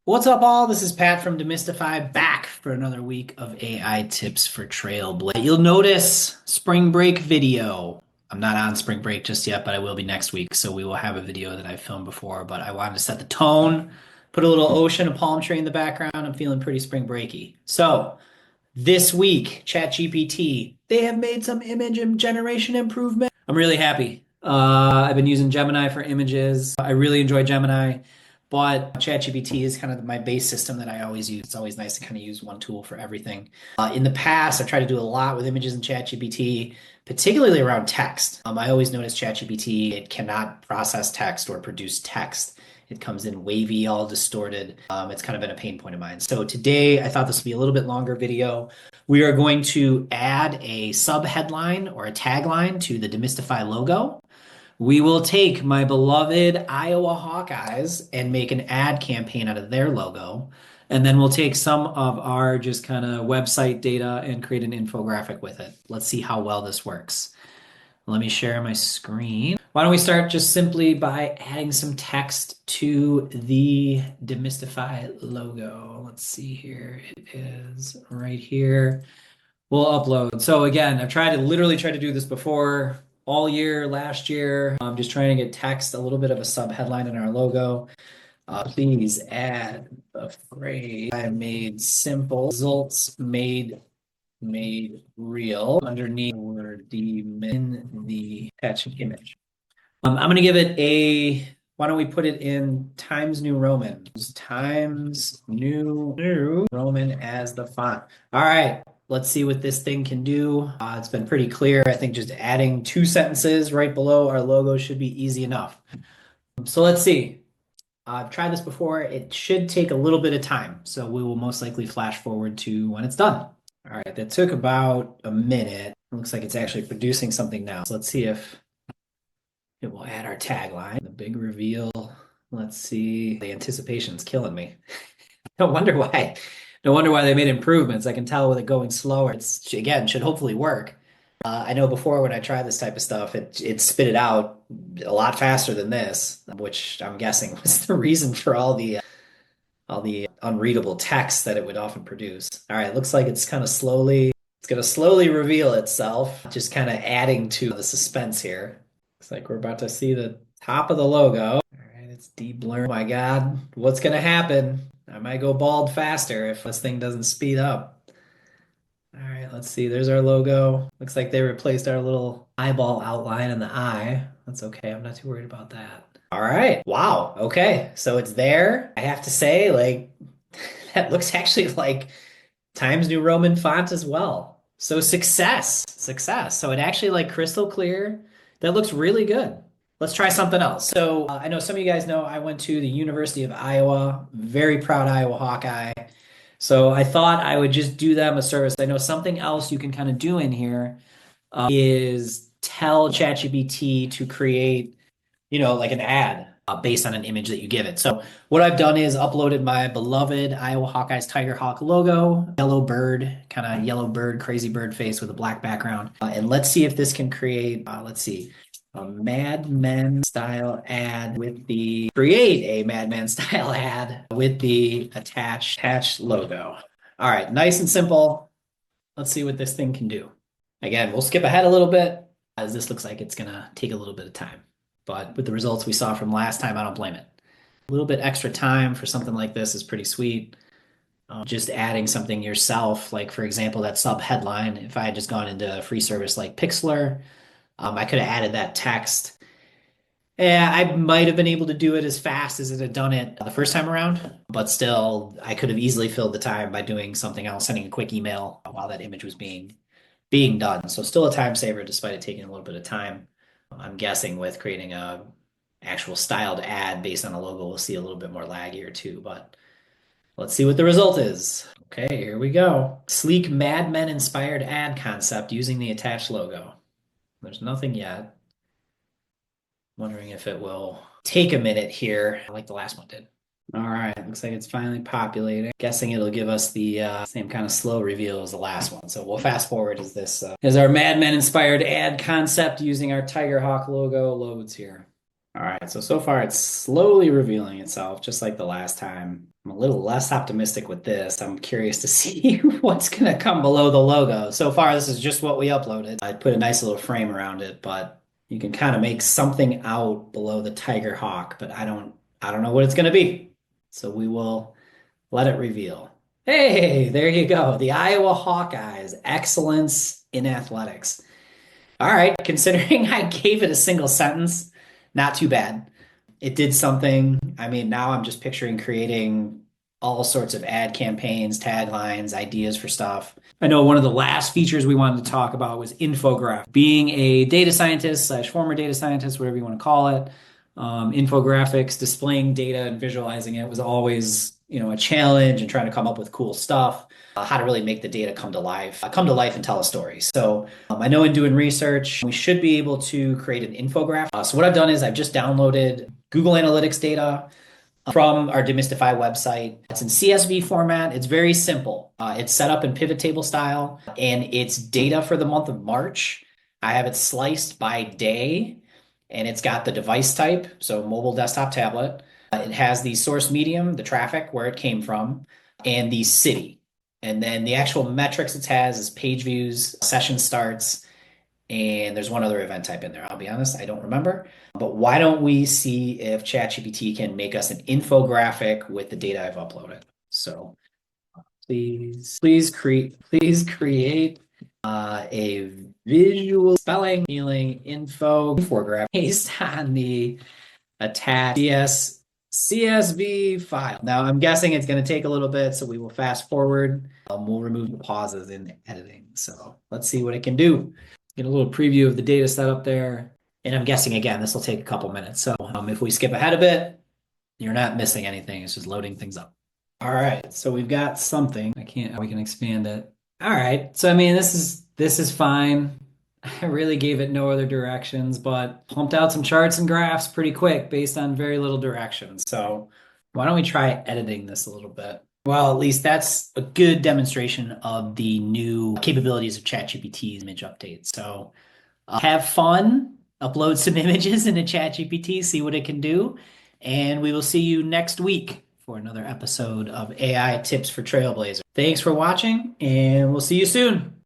What's up, all? This is Pat from Demystify, back for another week of AI tips for Trailblaze. You'll notice spring break video. I'm not on spring break just yet, but I will be next week. So we will have a video that I've filmed before, but I wanted to set the tone, put a little ocean, a palm tree in the background. I'm feeling pretty spring breaky. So this week, ChatGPT, they have made some image generation improvement. I'm really happy. I've been using Gemini for images. I really enjoy Gemini, but ChatGPT is kind of my base system that I always use. It's always nice to kind of use one tool for everything. In the past, I've tried to do a lot with images in ChatGPT, particularly around text. I always notice ChatGPT, it cannot process text or produce text. It comes in wavy, all distorted. It's kind of been a pain point of mine. So today, I thought this would be a little bit longer video. We are going to add a sub headline or a tagline to the Demystify logo. We will take my beloved Iowa Hawkeyes and make an ad campaign out of their logo. And then we'll take some of our just kind of website data and create an infographic with it. Let's see how well this works. Let me share my screen. Why don't we start just simply by adding some text to the Demystify logo. Let's see here. It is right here. We'll upload. So again, I've literally tried to do this before all year, last year. I'm just trying to get text, a little bit of a sub headline in our logo. Please add a phrase. I made simple results made real underneath in the attached image. I'm going to give it why don't we put it in Times New Roman? Times New Roman as the font. All right, let's see what this thing can do. It's been pretty clear. I think just adding 2 sentences right below our logo should be easy enough. So let's see. I've tried this before. It should take a little bit of time. So we will most likely flash forward to when it's done. All right, that took about a minute. It looks like it's actually producing something now. So let's see if it will add our tagline. The big reveal. Let's see. The anticipation's killing me. No wonder why. No wonder why they made improvements. I can tell with it going slower. It's again should hopefully work. I know before when I tried this type of stuff, it spit it out a lot faster than this, which I'm guessing was the reason for all the unreadable text that it would often produce. All right, looks like it's gonna slowly reveal itself, just kind of adding to the suspense here. Looks like we're about to see the top of the logo. All right, it's de-blurred. Oh my God, what's gonna happen? I might go bald faster if this thing doesn't speed up. All right, let's see. There's our logo. Looks like they replaced our little eyeball outline in the eye. That's okay. I'm not too worried about that. All right. Wow. Okay. So it's there. I have to say, like, that looks actually like Times New Roman font as well. So success. So it actually like crystal clear. That looks really good. Let's try something else. So I know some of you guys know I went to the University of Iowa, very proud Iowa Hawkeye. So I thought I would just do them a service. I know something else you can kind of do in here is tell ChatGPT to create, like an ad based on an image that you give it. So what I've done is uploaded my beloved Iowa Hawkeyes Tiger Hawk logo, kind of yellow bird, crazy bird face with a black background. And let's see if this can create, let's see, a Mad Men style ad create a Mad Men style ad with the attached logo. All right, nice and simple. Let's see what this thing can do. Again, we'll skip ahead a little bit as this looks like it's gonna take a little bit of time. But with the results we saw from last time, I don't blame it. A little bit extra time for something like this is pretty sweet. Just adding something yourself, like for example, that sub headline. If I had just gone into a free service like Pixlr, I could have added that text. Yeah, I might have been able to do it as fast as it had done it the first time around, but still, I could have easily filled the time by doing something else, sending a quick email while that image was being done. So still a time saver despite it taking a little bit of time. I'm guessing with creating a actual styled ad based on a logo, we'll see a little bit more lag here too, but let's see what the result is. Okay, here we go. Sleek Mad Men inspired ad concept using the attached logo. There's nothing yet. Wondering if it will take a minute here, like the last one did. All right, looks like it's finally populating. Guessing it'll give us the same kind of slow reveal as the last one. So we'll fast forward as this as our Mad Men inspired ad concept using our Tiger Hawk logo loads here. All right, so far it's slowly revealing itself, just like the last time. I'm a little less optimistic with this. I'm curious to see what's going to come below the logo. So far, this is just what we uploaded. I put a nice little frame around it, but you can kind of make something out below the Tiger Hawk, but I don't know what it's going to be. So we will let it reveal. Hey, there you go. The Iowa Hawkeyes, excellence in athletics. All right, considering I gave it a single sentence, not too bad. It did something. I mean, now I'm just picturing creating all sorts of ad campaigns, taglines, ideas for stuff. I know one of the last features we wanted to talk about was infographics. Being a data scientist slash former data scientist, whatever you want to call it, infographics, displaying data and visualizing it was always, a challenge and trying to come up with cool stuff. How to really make the data come to life and tell a story. So I know in doing research, we should be able to create an infographic. So what I've done is I've just downloaded Google Analytics data from our Demystify website. It's in CSV format. It's very simple. It's set up in pivot table style, and it's data for the month of March. I have it sliced by day, and it's got the device type, so mobile, desktop, tablet. It has the source medium, the traffic, where it came from, and the city. And then the actual metrics it has is page views, session starts, and there's one other event type in there. I'll be honest, I don't remember. But why don't we see if ChatGPT can make us an infographic with the data I've uploaded? So please create a visual spelling, feeling, infographic based on the attached CSV file. Now, I'm guessing it's going to take a little bit, so we will fast forward. We'll remove the pauses in editing. So let's see what it can do. Get a little preview of the data set up there. And I'm guessing, again, this will take a couple minutes. So if we skip ahead a bit, you're not missing anything. It's just loading things up. All right, so we've got something. We can expand it. All right, so I mean, this is fine. I really gave it no other directions, but pumped out some charts and graphs pretty quick based on very little directions. So why don't we try editing this a little bit? Well, at least that's a good demonstration of the new capabilities of ChatGPT's image update. So have fun, upload some images into ChatGPT, see what it can do, and we will see you next week for another episode of AI Tips for Trailblazers. Thanks for watching, and we'll see you soon.